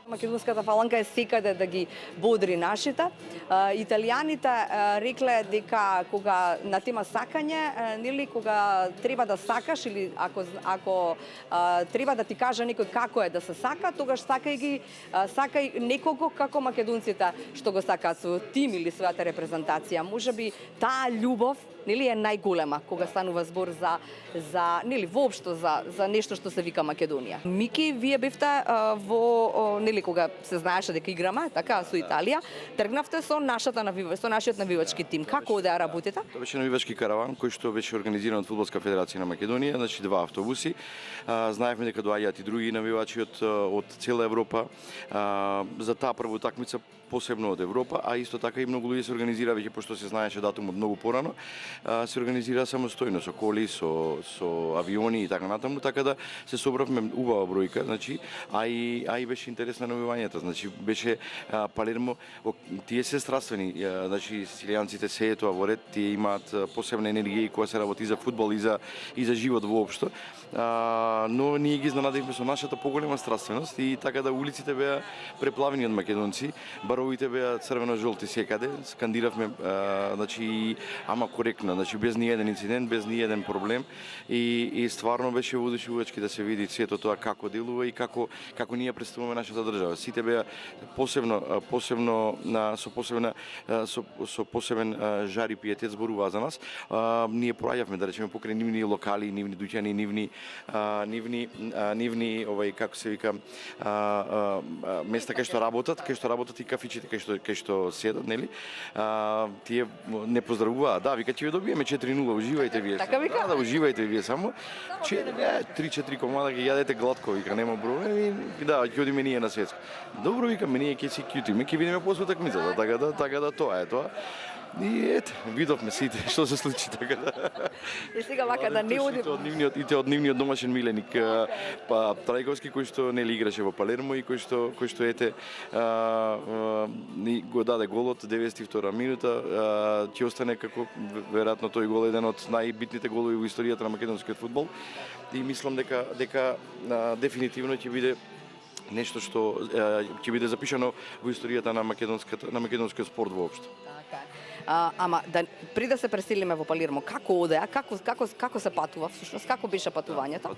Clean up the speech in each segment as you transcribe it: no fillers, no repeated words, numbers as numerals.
Македонската фаланга е секаде да ги бодри нашите. Италијаните рекле дека кога на тема сакање, нели кога треба да сакаш или ако треба да ти каже некој како е да се сака, тогаш сакај некого како македонците што го сакаат својот тим или својата репрезентација. Можеби таа љубов нели е најголема кога станува збор за нели воопшто за нешто што се вика Македонија. Мики, вие бевте во нели кога се знаеше дека играме така со Италија, тргнавте со нашиот навивачки тим. Како да работите? Тоа беше навивачки караван кој што беше организиран од Фудбалска федерација на Македонија, значи 2 автобуси. Знаевме дека доаѓаат и други навивачи од цела Европа. За таа прва утакмица посебно од Европа, а исто така и многу луѓе се организира веќе пошто се знаеше датумот многу порано, се организира самостојно со коли, со авиони и така натаму, така да се собравме убава бројка, значи, а и беше интересно навивањето, значи беше Палермо, тие се страствени, значи силијанците се е тоа во ред, тие имаат посебна енергија која се работи и за фудбал и за живот воопшто. Но ние ги изненадивме со нашата поголема страственост и така да улиците беа преплавени од македонци, баровите беа црвено-жолти секаде, скандиравме, значи, ама коректно, значи без ни еден инцидент, без ни еден проблем и стварно беше воодушевувачки да се види сето тоа како делува и како ние представуваме нашата држава. Сите беа со посебен жар и пиетет зборуваа за нас. Ние проаѓавме да речеме покрај нивни локали, нивни дуќани, нивни како се вика места кај што работат и кафичите кај што седат, нели? Тие не поздравуваа. Да, вика ќе ви добиеме 4-0, уживајте вие. Така вика? Да, уживајте вие само. 3-4 комада ги јадете глатко, вика нема проблеми. Да, ќе одиме ние на светско. Добро, вика, ние ќе си кјутиме, ќе видиме после утакмицата, така да тоа е тоа. И ете, видовме сите што се случи така да. И сега вака да не оди од нивниот домашен миленик Трајковски кој што нели играше во Палермо и кој што ете го даде голот 92 минута, ќе остане како веројатно тој гол еден од најбитните голови во историјата на македонскиот фудбал и мислам дека дефинитивно ќе биде нешто што ќе биде запишано во историјата на македонскиот спорт воопшто. Ама пред да се преселиме во Палермо, како одеа? Како се патува всушност? Како беше патувањето?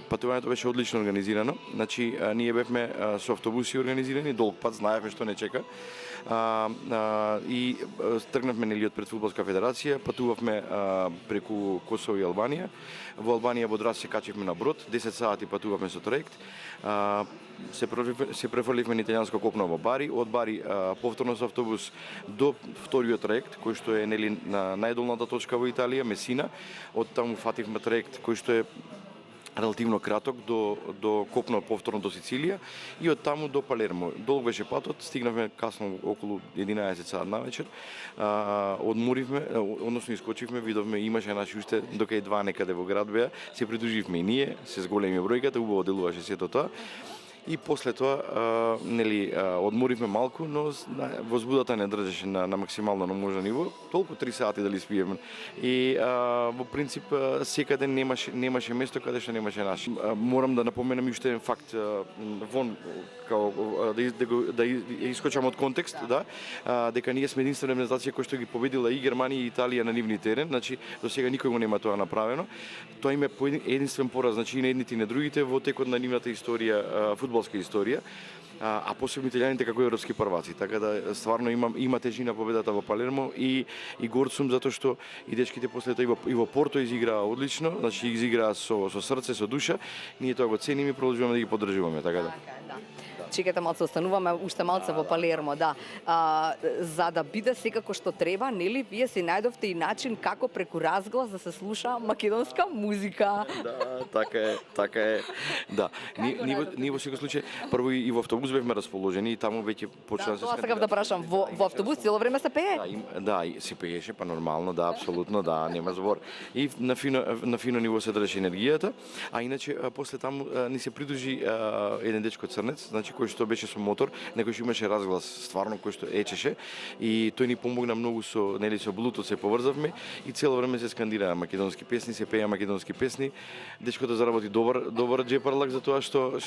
Патувањето беше одлично организирано. Значи ние бевме со автобуси организирани, долг пат, знаевме што не чека. И тргнавме нели од пред Фудбалска федерација, патувавме преку Косово и Албанија. Во Албанија во Драс се качивме на брод, 10 сати патувавме со трајект. Се префрливме на италијанско копно во Бари, од Бари повторно со автобус до вториот трајект кој што е нели на најдолната точка во Италија, Месина. Од таму фативме трајект кој што е релативно краток до копно повторно до Сицилија и од таму до Палермо. Долг беше патот, стигнавме касно околу 11 саат на вечер. Одморивме, односно искочивме, видовме имаше наши уште дока и два некаде во град беа, се придруживме и ние, се зголеми бројката, убаво делуваше сето тоа. И после тоа нели одморивме малку, но возбудата не држеше на максимално можно ниво, толку 3 сати дали спиеме. И во принцип секаде немаше место каде што немаше наш. Морам да напоменам уште еден факт вон да искочам од контекст, да, дека ние сме единствена организација која што ги победила и Германија и Италија на нивни терен, значи до сега никој го нема тоа направено. Тоа има единствен пораз, значи и на едните и на другите во текот на нивната историја, фудбалска историја, а посебно италијаните како европски прваци. Така да стварно има тежина победата во Палермо и горд сум затоа што и дечките после тоа и во Порто изиграа одлично, значи изиграа со срце, со душа. Ние тоа го цениме и продолжуваме да ги поддржуваме, така да. Чекате малце, остануваме уште малце во Палермо, да. За да биде секако што треба, нели, вие си најдовте и начин како преку разглас да се слуша македонска музика. Да, така е. Да. Ние во секој случај прво и во автобус бевме расположени и таму веќе почна да се. Тоа сакав да прашам, во автобус цело време се пее? Да, се пееше, па нормално, да, апсолутно, да, нема збор. И на фино ниво се држи енергијата, а иначе после таму ни се придружи еден дечко црнец, значи кој кој што беше со мотор, некој што имаше разглас стварно кој што ечеше и тој ни помогна многу со со Bluetooth се поврзавме и цело време се скандираа македонски песни, се пеа македонски песни. Дечкото заработи добар джепарлак за тоа што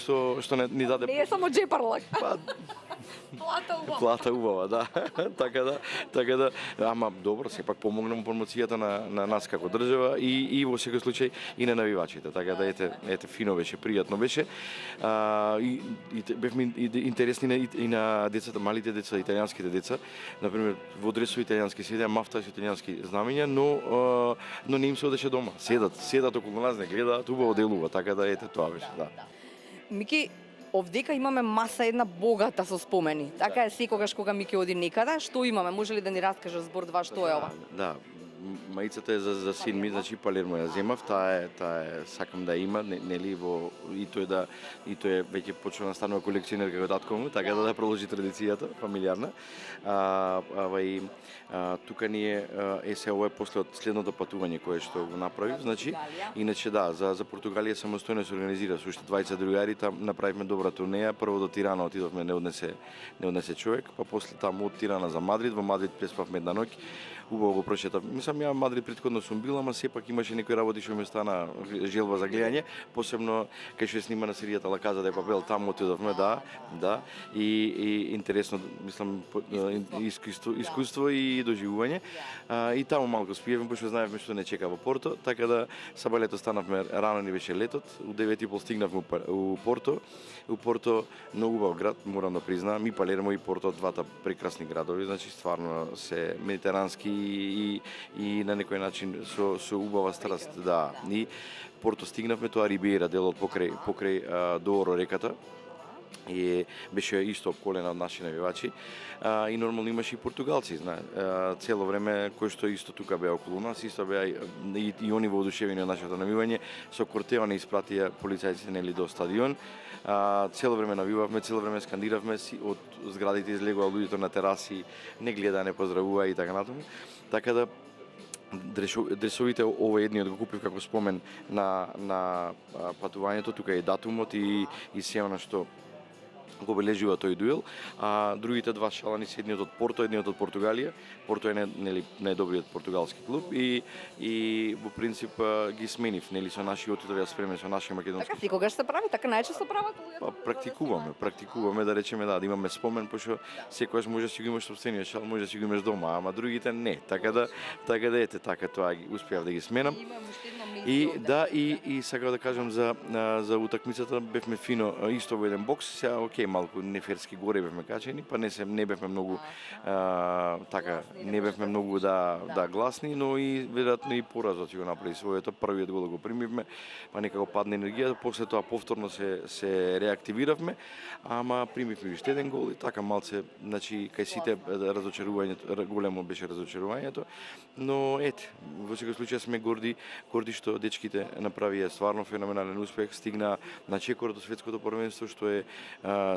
ни даде. Не е само джепарлак. Па, Плата убава. Плата убава, да. така да, ама добро, сепак помогна промоцијата на нас како држава и во секој случај и на навивачите. Така да ете фино беше, пријатно беше. И бевме интересни и на децата, малите деца, италијанските деца. Например, во дресови италијански седеа, мафта со италијански знамења, но не им се одеше дома. Седат околу нас, не гледаат, убаво делува, така да ете тоа беше, да. Мики, овдека имаме маса една богата со спомени. Така е секогаш кога Мики оди некаде, што имаме? Може ли да ни раскажеш збор два што е ова? Да, маицата е за син ми, значи Палермо ја земав, таа е сакам да има, нели во и тој веќе почна да станува колекционер како татко му, така да продолжи традицијата фамилиарна. Тука ние се ова е после од следното патување кое што го направив, значи иначе да, за Португалија самостојно се организира со уште 20 другари, там направивме добра турнеја, прво до Тирана отидовме, не однесе човек, па после таму од Тирана за Мадрид, во Мадрид преспавме една ноќ. Убаво го прочетав. Мислам, ја Мадрид претходно сум бил, ама сепак имаше некои работи што ми стана желба за гледање, посебно кај што е снимана серијата Ла Каза де Папел, таму отидовме, да, и интересно, мислам, искуство и доживување. И таму малку спиевме, пошто знаевме што не чека во Порто, така да сабалето станавме, рано ни беше летот, у 9:30 стигнавме у Порто. У Порто многу убав град, морам да признаам, и Палермо и Порто, двата прекрасни градови, значи стварно се медитерански и на некој начин со убава страст, да. И Порто стигнавме, тоа Рибеира, делот покрај Доро реката, и беше исто обколена од наши навивачи, и нормално имаше и португалци, знае, цело време кои што исто тука беа околу нас, исто беа и они воодушевени од нашето навивање, со кортева не испратија полицајците нели до стадион. Цело време навивавме, цело време скандиравме, од зградите излегува луѓето на тераси, не гледа, не поздравува и така натаму. Така да дресовите ова едниот го купив како спомен на патувањето, тука е датумот и се она што го обележува тој дуел, а другите два шалани се едниот од Порто, едниот од Португалија. Порто е нели најдобриот португалски клуб и во принцип ги сменив, нели со наши отидов ја спремен со наши македонски. Така секогаш се прави, така најчесто прават луѓето. Па практикуваме да речеме да имаме спомен, пошто секогаш може да си го имаш сопствениот шал, може да си го имаш дома, ама другите не. Така да ете така тоа успеав да ги сменам. И да и сакав да кажам за утакмицата, бевме фино исто во еден бокс, сега окей, малку неферски горе бевме качени, па не бевме многу така, не бевме многу да гласни, но и веројатно и поразот ќе го направи своето. Првиот гол го примивме, па некако падна енергијата, после тоа повторно се реактивиравме, ама примивме уште еден гол и така малце, значи кај сите разочарувањето, големо беше разочарувањето, но ете, во секој случај сме горди што дечките направија стварно феноменален успех, стигна на чекорот од светското првенство, што е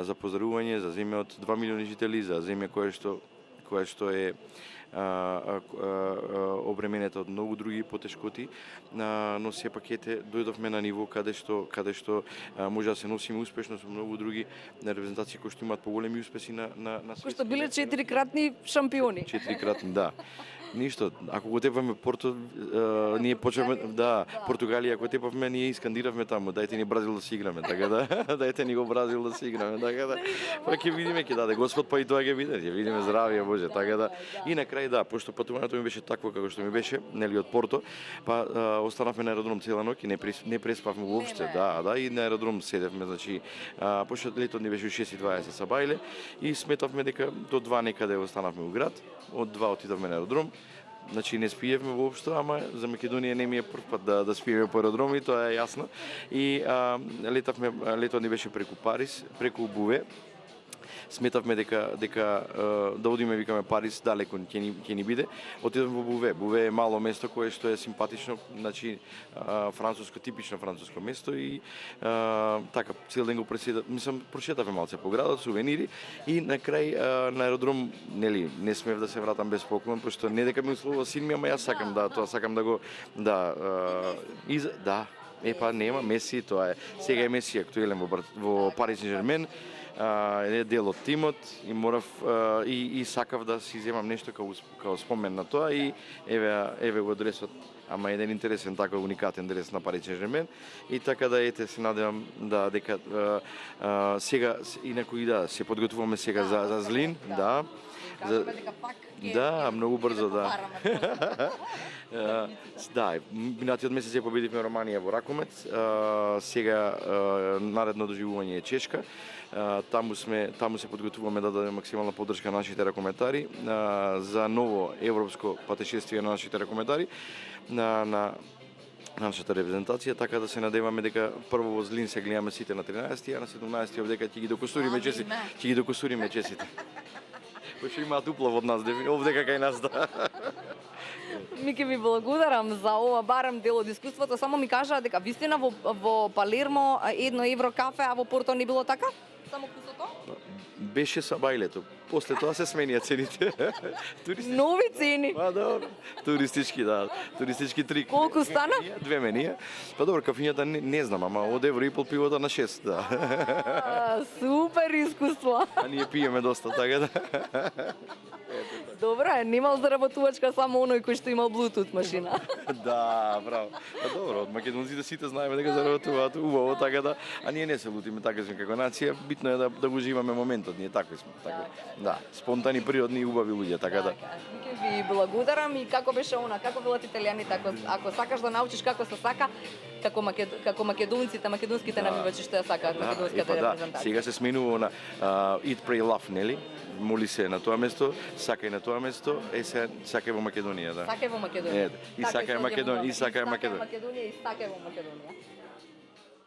за поздравување за земја од 2 милиони жители, за земја која што е обременета од многу други потешкоти, но сепак ете дојдовме на ниво каде што може да се носиме успешно со многу други репрезентации кои што имаат поголеми успеси на свет. Кои што биле 4-кратни шампиони. 4-кратни, да. Ништо, ако го тепавме Порто, ние почнавме, да, Португалија, ако тепавме, ние искандиравме таму, дајте ни Бразил да си играме, така да, дајте ни го Бразил да си играме, така да, па ќе видиме, ќе даде Господ, па и тоа ќе види, ќе видиме здравие Боже, така да. И на крај, да, пошто патувањето ми беше такво како што ми беше, нели од Порто, па останавме на аеродром цела ноќ и не преспавме воопште, да, и на аеродром седевме, значи, пошто летот ни беше у 6:20 са бајле и сметавме дека до 2 некаде останавме у град, од 2 отидовме на аеродром. Значи не спиевме воопшто, ама за Македонија не ми е прв пат да спиеме по аеродром и тоа е јасно. И летот ни беше преку Париз, преку Буве. Сметавме дека да одиме, викаме Париз, далеко ќе ни биде. Отидовме во Буве. Буве е мало место кое што е симпатично, значи типично француско место и така цел ден го прочетавме малце по градот, сувенири и на крај на аеродром, нели, не смев да се вратам без поклон, пошто не дека ми условува син ми, ама јас сакам да го нема Меси, тоа е сега е Меси актуелен во Париз Сен-Жермен. е дел од тимот и морав и сакав да си земам нешто како спомен на тоа и еве го дресот, ама еден интересен така уникатен дрес на Пари Сен-Жермен и така да ете се надевам да дека сега инаку и да се подготвуваме сега за Злин, да. Да, многу брзо, да. Да, минатиот месец ја победивме Романија во ракомет, сега наредно доживување е Чешка. Таму се подготвуваме да дадеме максимална поддршка на нашите ракометари за ново европско патешествие на нашите ракометари на нашата репрезентација, така да се надеваме дека прво во Злин се гледаме сите на 13-ти, а на 17-ти овдека ќе ги докосуриме чесите. Кој имаат уплав од нас, овдека кај нас, да. Мики, ви благодарам за ова барем дел од искуството. Само ми кажа дека вистина во Палермо 1 евро кафе, а во Порто не било така? Само кусото? Беше са бајлето. После тоа се сменија цените. Нови цени. Па добро. Туристички, да. Туристички трик. Колку стана? 2 менија. Па добро, кафињата не знам, ама од евро и пол пивото на 6, да. Супер искуство. А ние пиеме доста, така да. Добра, немал заработувачка само оној кој што имал Bluetooth машина. Да, браво. Па добро, од македонците сите знаеме дека заработуваат убаво, така да, а ние не се лутиме, така сме како нација, битно е да го живаме моментот, ние такви сме, така. Да, спонтани, природни и убави луѓе, така да. Мики, ви благодарам и како беше она, како велат италијаните, ако сакаш да научиш како се сака, како македонците, македонските навивачи што ја сакаат македонската репрезентација. Сега се сменува на Eat, Pray, Love, нели? Моли се на тоа место, сакај на тоа место, се сакај во Македонија, да. Сакај во Македонија. И сакај Македонија, и сакај Македонија, и сакај во Македонија.